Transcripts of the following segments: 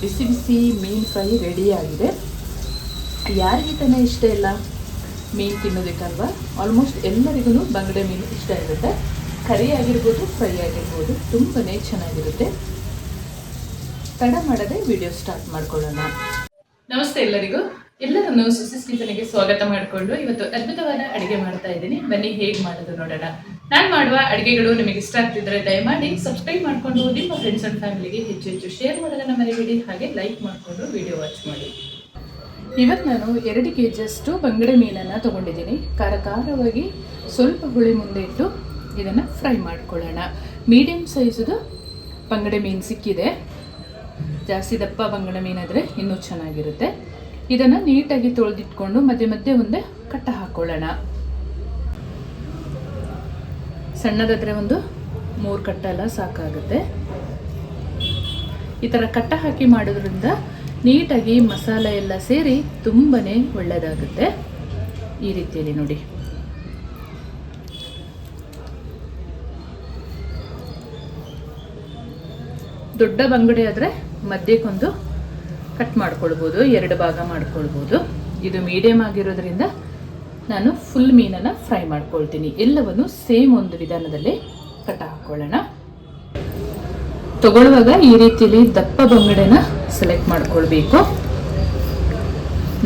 ಬಿಸಿ ಬಿಸಿ ಮೀನು ಫ್ರೈ ರೆಡಿಯಾಗಿದೆ. ಯಾರಿಗೆ ತಾನೇ ಇಷ್ಟ ಇಲ್ಲ ಮೀನು ತಿನ್ನೋದಕ್ಕಲ್ವಾ? ಆಲ್ಮೋಸ್ಟ್ ಎಲ್ಲರಿಗೂ ಬಂಗಡೆ ಮೀನು ಇಷ್ಟ ಇರುತ್ತೆ. ಕರಿ ಆಗಿರ್ಬೋದು, ಫ್ರೈ ಆಗಿರ್ಬೋದು, ತುಂಬಾ ಚೆನ್ನಾಗಿರುತ್ತೆ. ತಡ ಮಾಡದೆ ವಿಡಿಯೋ ಸ್ಟಾರ್ಟ್ ಮಾಡ್ಕೊಳ್ಳೋಣ. ನಮಸ್ತೆ ಎಲ್ಲರಿಗೂ. ಎಲ್ಲರನ್ನು ಸುಸಿಸ್ ಕಿಚನ್ಗೆ ಸ್ವಾಗತ ಮಾಡಿಕೊಂಡು ಇವತ್ತು ಅದ್ಭುತವಾದ ಅಡುಗೆ ಮಾಡ್ತಾ ಇದ್ದೀನಿ. ಬನ್ನಿ ಹೇಗೆ ಮಾಡೋದು ನೋಡೋಣ. ನಾನು ಮಾಡುವ ಅಡುಗೆಗಳು ನಿಮಗೆ ಇಷ್ಟ ಆಗ್ತಿದ್ರೆ ದಯಮಾಡಿ ಸಬ್ಸ್ಕ್ರೈಬ್ ಮಾಡಿಕೊಂಡು ನಿಮ್ಮ ಫ್ರೆಂಡ್ಸ್ ಅಂಡ್ ಫ್ಯಾಮಿಲಿಗೆ ಹೆಚ್ಚು ಹೆಚ್ಚು ಶೇರ್ ಮಾಡೋದನ್ನ ಮರಿಬೇಡಿ. ಹಾಗೆ ಲೈಕ್ ಮಾಡಿಕೊಂಡು ವಿಡಿಯೋ ವಾಚ್ ಮಾಡಿ. ಇವತ್ತು ನಾನು 2 kg ಬಂಗಡೆ ಮೀನನ್ನು ತೊಗೊಂಡಿದ್ದೀನಿ. ಖಾರವಾಗಿ ಸ್ವಲ್ಪ ಹುಳಿ ಮುಂದೆ ಇಟ್ಟು ಇದನ್ನು ಫ್ರೈ ಮಾಡ್ಕೊಳ್ಳೋಣ. ಮೀಡಿಯಮ್ ಸೈಜದು ಬಂಗಡೆ ಮೀನು ಸಿಕ್ಕಿದೆ. ಜಾಸ್ತಿ ದಪ್ಪ ಬಂಗಡೆ ಮೀನಾದರೆ ಇನ್ನೂ ಚೆನ್ನಾಗಿರುತ್ತೆ. ಇದನ್ನು ನೀಟಾಗಿ ತೊಳೆದಿಟ್ಕೊಂಡು ಮಧ್ಯೆ ಮಧ್ಯೆ ಒಂದೇ ಕಟ್ಟ ಹಾಕ್ಕೊಳ್ಳೋಣ. ಸಣ್ಣದಾದರೆ ಒಂದು 3 ಕಟ್ಟೆಲ್ಲ ಸಾಕಾಗುತ್ತೆ. ಈ ಥರ ಕಟ್ಟ ಹಾಕಿ ಮಾಡೋದ್ರಿಂದ ನೀಟಾಗಿ ಮಸಾಲೆ ಎಲ್ಲ ಸೇರಿ ತುಂಬಾ ಒಳ್ಳೆಯದಾಗುತ್ತೆ. ಈ ರೀತಿಯಲ್ಲಿ ನೋಡಿ. ದೊಡ್ಡ ಬಂಗಡೆ ಆದರೆ ಮಧ್ಯಕ್ಕೊಂದು ಕಟ್ ಮಾಡ್ಕೊಳ್ಬೋದು, 2 ಭಾಗ ಮಾಡ್ಕೊಳ್ಬೋದು. ಇದು ಮೀಡಿಯಮ್ ಆಗಿರೋದ್ರಿಂದ ನಾನು ಫುಲ್ ಮೀನನ್ನು ಫ್ರೈ ಮಾಡ್ಕೊಳ್ತೀನಿ. ಎಲ್ಲವನ್ನು ಸೇಮ್ ಒಂದು ವಿಧಾನದಲ್ಲಿ ಕಟ್ ಹಾಕ್ಕೊಳ್ಳೋಣ. ತಗೊಳ್ಳುವಾಗ ಈ ರೀತಿಯಲ್ಲಿ ದಪ್ಪ ಬಂಗಡೆನ ಸೆಲೆಕ್ಟ್ ಮಾಡ್ಕೊಳ್ಬೇಕು.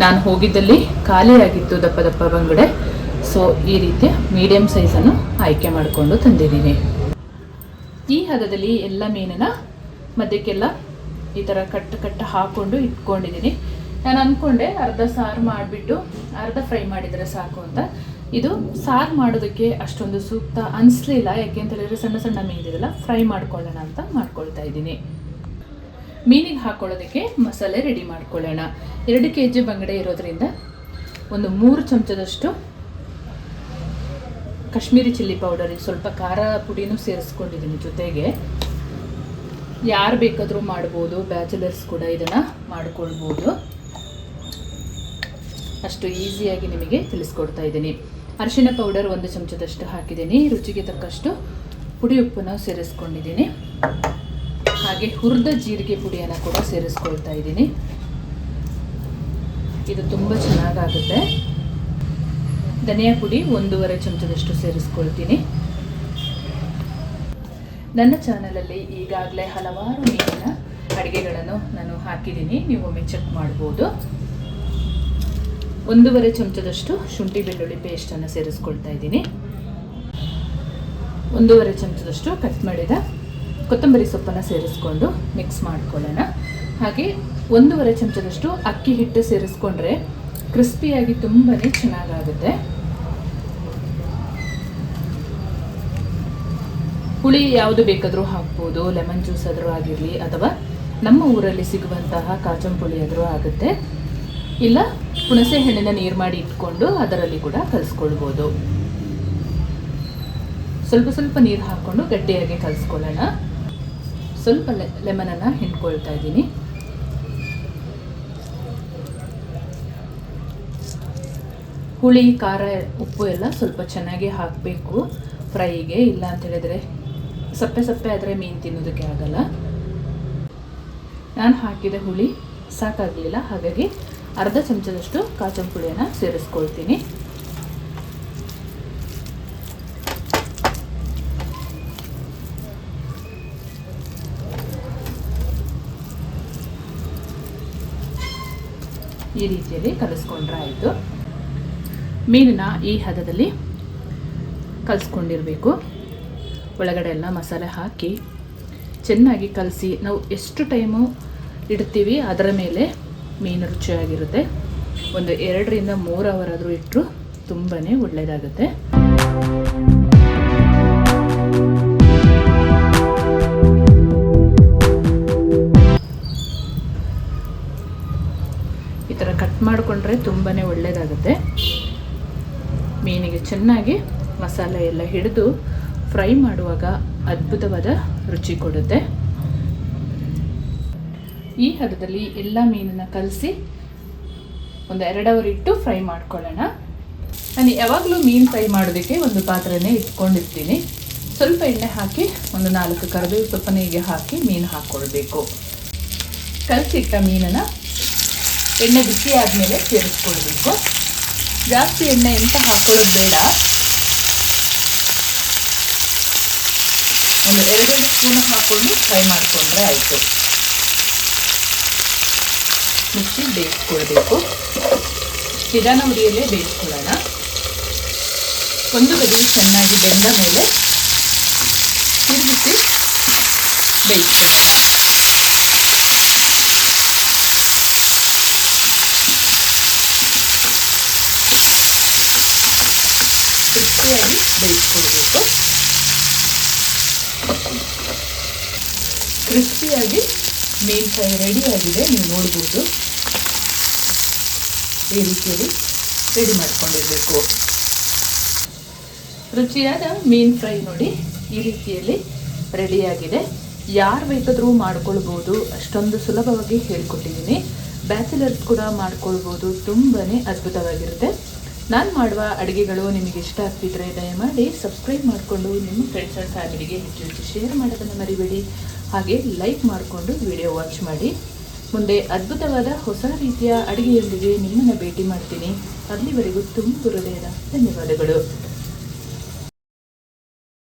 ನಾನು ಹೋಗಿದ್ದಲ್ಲಿ ಖಾಲಿ ಆಗಿತ್ತು ದಪ್ಪ ಬಂಗಡೆ. ಸೊ ಈ ರೀತಿಯ ಮೀಡಿಯಮ್ ಸೈಜನ್ನು ಆಯ್ಕೆ ಮಾಡಿಕೊಂಡು ತಂದಿದ್ದೀನಿ. ಈ ಹದದಲ್ಲಿ ಎಲ್ಲ ಮೀನನ್ನ ಮಧ್ಯಕ್ಕೆಲ್ಲ ಈ ಥರ ಕಟ್ಟು ಹಾಕ್ಕೊಂಡು ಇಟ್ಕೊಂಡಿದ್ದೀನಿ. ನಾನು ಅಂದ್ಕೊಂಡೆ ಅರ್ಧ ಸಾರು ಮಾಡಿಬಿಟ್ಟು ಅರ್ಧ ಫ್ರೈ ಮಾಡಿದರೆ ಸಾಕು ಅಂತ. ಇದು ಸಾರು ಮಾಡೋದಕ್ಕೆ ಅಷ್ಟೊಂದು ಸೂಕ್ತ ಅನಿಸ್ಲಿಲ್ಲ. ಯಾಕೆ ಅಂತ ಹೇಳಿದ್ರೆ ಸಣ್ಣ ಸಣ್ಣ ಮೀನಿದೆಲ್ಲ ಫ್ರೈ ಮಾಡ್ಕೊಳ್ಳೋಣ ಅಂತ ಮಾಡ್ಕೊಳ್ತಾ ಇದ್ದೀನಿ. ಮೀನಿಗೆ ಹಾಕ್ಕೊಳ್ಳೋದಕ್ಕೆ ಮಸಾಲೆ ರೆಡಿ ಮಾಡ್ಕೊಳ್ಳೋಣ. 2 kg ಬಂಗಡೆ ಇರೋದ್ರಿಂದ ಒಂದು 3 ಚಮಚದಷ್ಟು ಕಾಶ್ಮೀರಿ ಚಿಲ್ಲಿ ಪೌಡರ್, ಸ್ವಲ್ಪ ಖಾರ ಪುಡಿನೂ ಸೇರಿಸ್ಕೊಂಡಿದ್ದೀನಿ ಜೊತೆಗೆ. ಯಾರು ಬೇಕಾದರೂ ಮಾಡ್ಬೋದು, ಬ್ಯಾಚುಲರ್ಸ್ ಕೂಡ ಇದನ್ನು ಮಾಡ್ಕೊಳ್ಬೋದು. ಅಷ್ಟು ಈಸಿಯಾಗಿ ನಿಮಗೆ ತಿಳಿಸ್ಕೊಡ್ತಾ ಇದ್ದೀನಿ. ಅರಿಶಿಣ ಪೌಡರ್ 1 ಚಮಚದಷ್ಟು ಹಾಕಿದ್ದೀನಿ. ರುಚಿಗೆ ತಕ್ಕಷ್ಟು ಪುಡಿ ಉಪ್ಪನ್ನು ಸೇರಿಸ್ಕೊಂಡಿದ್ದೀನಿ. ಹಾಗೆ ಹುರಿದ ಜೀರಿಗೆ ಪುಡಿಯನ್ನು ಕೂಡ ಸೇರಿಸ್ಕೊಳ್ತಾ ಇದ್ದೀನಿ. ಇದು ತುಂಬ ಚೆನ್ನಾಗಾಗುತ್ತೆ. ಧನಿಯಾ ಪುಡಿ 1.5 ಚಮಚದಷ್ಟು ಸೇರಿಸ್ಕೊಳ್ತೀನಿ. ನನ್ನ ಚಾನಲಲ್ಲಿ ಈಗಾಗಲೇ ಹಲವಾರು ಮೀನಿನ ಅಡುಗೆಗಳನ್ನು ನಾನು ಹಾಕಿದ್ದೀನಿ, ನೀವು ಒಮ್ಮೆ ಚೆಕ್ ಮಾಡ್ಬೋದು. 1.5 ಚಮಚದಷ್ಟು ಶುಂಠಿ ಬೆಳ್ಳುಳ್ಳಿ ಪೇಸ್ಟನ್ನು ಸೇರಿಸ್ಕೊಳ್ತಾ ಇದ್ದೀನಿ. 1.5 ಚಮಚದಷ್ಟು ಕಟ್ ಮಾಡಿದ ಕೊತ್ತಂಬರಿ ಸೊಪ್ಪನ್ನು ಸೇರಿಸ್ಕೊಂಡು ಮಿಕ್ಸ್ ಮಾಡ್ಕೊಳ್ಳೋಣ. ಹಾಗೆ 1.5 ಚಮಚದಷ್ಟು ಅಕ್ಕಿ ಹಿಟ್ಟು ಸೇರಿಸ್ಕೊಂಡ್ರೆ ಕ್ರಿಸ್ಪಿಯಾಗಿ ತುಂಬಾ ಚೆನ್ನಾಗಾಗುತ್ತೆ. ಹುಳಿ ಯಾವುದು ಬೇಕಾದರೂ ಹಾಕ್ಬೋದು. ಲೆಮನ್ ಜ್ಯೂಸ್ ಆದರೂ ಆಗಿರಲಿ, ಅಥವಾ ನಮ್ಮ ಊರಲ್ಲಿ ಸಿಗುವಂತಹ ಕಾಚಂಪುಳಿ ಆದರೂ ಆಗುತ್ತೆ. ಇಲ್ಲ ಹುಣಸೆ ಹಣ್ಣಿನ ನೀರು ಮಾಡಿ ಇಟ್ಕೊಂಡು ಅದರಲ್ಲಿ ಕೂಡ ಕಲಿಸ್ಕೊಳ್ಬೋದು. ಸ್ವಲ್ಪ ನೀರು ಹಾಕ್ಕೊಂಡು ಗಟ್ಟಿಯಾಗಿ ಕಲಿಸ್ಕೊಳ್ಳೋಣ. ಸ್ವಲ್ಪ ಲೆಮನನ್ನು ಹಿಂಡ್ಕೊಳ್ತಾ ಇದ್ದೀನಿ. ಹುಳಿ, ಖಾರ, ಉಪ್ಪು ಎಲ್ಲ ಸ್ವಲ್ಪ ಚೆನ್ನಾಗಿ ಹಾಕಬೇಕು ಫ್ರೈಗೆ. ಇಲ್ಲ ಅಂತ ಹೇಳಿದ್ರೆ ಸಪ್ಪೆ ಆದರೆ ಮೀನು ತಿನ್ನೋದಕ್ಕೆ ಆಗಲ್ಲ. ನಾನು ಹಾಕಿದ ಹುಳಿ ಸಾಕಾಗಲಿಲ್ಲ, ಹಾಗಾಗಿ ಅರ್ಧ ಚಮಚದಷ್ಟು ಕಾಚಂಪುಳಿಯನ್ನು ಸೇರಿಸ್ಕೊಳ್ತೀನಿ. ಈ ರೀತಿಯಲ್ಲಿ ಕಲಿಸ್ಕೊಂಡ್ರೆ ಆಯಿತು. ಮೀನನ್ನ ಈ ಹದದಲ್ಲಿ ಕಲಿಸ್ಕೊಂಡಿರಬೇಕು. ಒಳಗಡೆ ಎಲ್ಲ ಮಸಾಲೆ ಹಾಕಿ ಚೆನ್ನಾಗಿ ಕಲಸಿ ನಾವು ಎಷ್ಟು ಟೈಮು ಇಡ್ತೀವಿ ಅದರ ಮೇಲೆ ಮೀನು ರುಚಿಯಾಗಿರುತ್ತೆ. ಒಂದು 2 ರಿಂದ 3 ಅವರ್ ಆದರೂ ಇಟ್ಟರು ತುಂಬಾ ಒಳ್ಳೆಯದಾಗುತ್ತೆ. ಈ ಥರ ಕಟ್ ಮಾಡಿಕೊಂಡ್ರೆ ತುಂಬಾ ಒಳ್ಳೆಯದಾಗುತ್ತೆ. ಮೀನಿಗೆ ಚೆನ್ನಾಗಿ ಮಸಾಲೆ ಎಲ್ಲ ಹಿಡಿದು ಫ್ರೈ ಮಾಡುವಾಗ ಅದ್ಭುತವಾದ ರುಚಿ ಕೊಡುತ್ತೆ. ಈ ಹದದಲ್ಲಿ ಎಲ್ಲ ಮೀನನ್ನು ಕಲಸಿ ಒಂದು 2 ಅವರ್ ಇಟ್ಟು ಫ್ರೈ ಮಾಡ್ಕೊಳ್ಳೋಣ. ನಾನು ಯಾವಾಗಲೂ ಮೀನು ಫ್ರೈ ಮಾಡೋದಕ್ಕೆ ಒಂದು ಪಾತ್ರೆನೇ ಇಟ್ಕೊಂಡಿರ್ತೀನಿ. ಸ್ವಲ್ಪ ಎಣ್ಣೆ ಹಾಕಿ ಒಂದು 4 ಕರಿಬೇವು ಸೊಪ್ಪನ್ನು ಹೀಗೆ ಹಾಕಿ ಮೀನು ಹಾಕ್ಕೊಳ್ಬೇಕು. ಕಲಸಿಟ್ಟ ಮೀನನ್ನು ಎಣ್ಣೆ ಬಿಸಿ ಆದಮೇಲೆ ಸೇರಿಸ್ಕೊಳ್ಬೇಕು. ಜಾಸ್ತಿ ಎಣ್ಣೆ ಎಂತ ಹಾಕ್ಕೊಳ್ಳೋದು ಬೇಡ. ಒಂದು 2 ಸ್ಪೂನ್ ಹಾಕ್ಕೊಂಡು ಫ್ರೈ ಮಾಡಿಕೊಂಡ್ರೆ ಆಯಿತು. ಮುಚ್ಚಿ ಬೇಯಿಸ್ಕೊಳ್ಬೇಕು. ನಿಧಾನ ಉರಿಯಲ್ಲೇ ಬೇಯಿಸ್ಕೊಳ್ಳೋಣ. ಒಂದು ಬದಿ ಚೆನ್ನಾಗಿ ಬೆಂದ ಮೇಲೆ ತಿರುಗಿಸಿ ಬೇಯಿಸ್ಕೊಳ್ಳೋಣ. ಕ್ರಿಸ್ಪಿಯಾಗಿ ಬೇಯಿಸ್ಕೊಳ್ಬೇಕು. ಕ್ರಿಸ್ಪಿಯಾಗಿ ಮೀನು ಫ್ರೈ ರೆಡಿಯಾಗಿದೆ. ನೀವು ನೋಡ್ಬೋದು ಈ ರೀತಿಯಲ್ಲಿ ರೆಡಿ ಮಾಡ್ಕೊಂಡಿರಬೇಕು. ರುಚಿಯಾದ ಮೀನು ಫ್ರೈ ನೋಡಿ ಈ ರೀತಿಯಲ್ಲಿ ರೆಡಿಯಾಗಿದೆ. ಯಾರು ಬೇಕಾದರೂ ಮಾಡ್ಕೊಳ್ಬೋದು. ಅಷ್ಟೊಂದು ಸುಲಭವಾಗಿ ಹೇಳ್ಕೊಟ್ಟಿದ್ದೀನಿ. ಬ್ಯಾಚುಲರ್ಸ್ ಕೂಡ ಮಾಡ್ಕೊಳ್ಬೋದು. ತುಂಬಾ ಅದ್ಭುತವಾಗಿರುತ್ತೆ. ನಾನು ಮಾಡುವ ಅಡುಗೆಗಳು ನಿಮಗೆ ಇಷ್ಟ ಆಗ್ತಿದ್ರೆ ದಯಮಾಡಿ ಸಬ್ಸ್ಕ್ರೈಬ್ ಮಾಡಿಕೊಂಡು ನಿಮ್ಮ ಫ್ರೆಂಡ್ಸ್ ಆ್ಯಂಡ್ ಫ್ಯಾಮಿಲಿಗೆ ಹೆಚ್ಚು ಹೆಚ್ಚು ಶೇರ್ ಮಾಡೋದನ್ನು ಮರಿಬೇಡಿ. ಹಾಗೆ ಲೈಕ್ ಮಾಡಿಕೊಂಡು ವಿಡಿಯೋ ವಾಚ್ ಮಾಡಿ. ಮುಂದೆ ಅದ್ಭುತವಾದ ಹೊಸ ರೀತಿಯ ಅಡುಗೆಯೊಂದಿಗೆ ನಿಮ್ಮನ್ನು ಭೇಟಿ ಮಾಡ್ತೀನಿ. ಅಲ್ಲಿವರೆಗೂ ತುಂಬ ಹೃದಯದ ಧನ್ಯವಾದಗಳು.